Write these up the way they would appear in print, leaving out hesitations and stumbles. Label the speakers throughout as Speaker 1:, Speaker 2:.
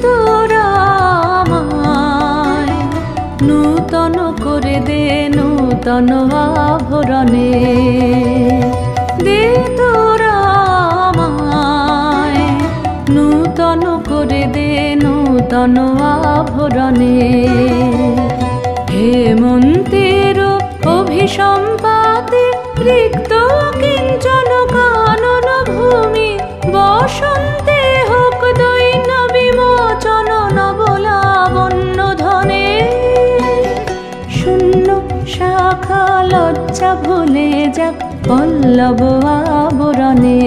Speaker 1: তোরা আমায় নূতন করে দে নূতন আভরণে, দে তোরা আমায় নূতন করে দে নূতন আভরণে। হেমন্তের অভিসম্পাতে রিক্ত কিঞ্চন কানন ভূমি, বসন্তে হোক দৈন্য বিমোচন নবলাবণ্য ধনে। শূন্য শাখা লজ্জা ভুলে যাক পল্লব আবরণে।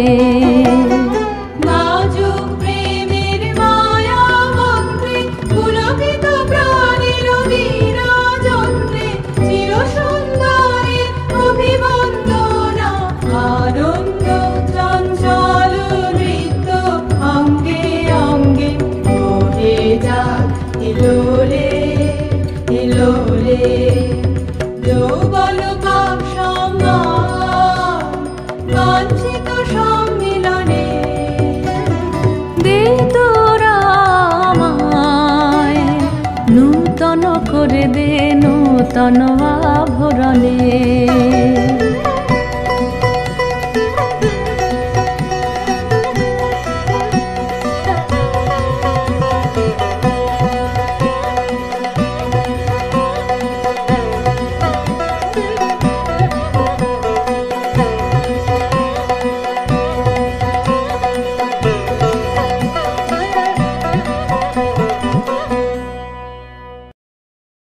Speaker 1: দে তোরা আমায় নূতন করে দে নূতন আভরণে।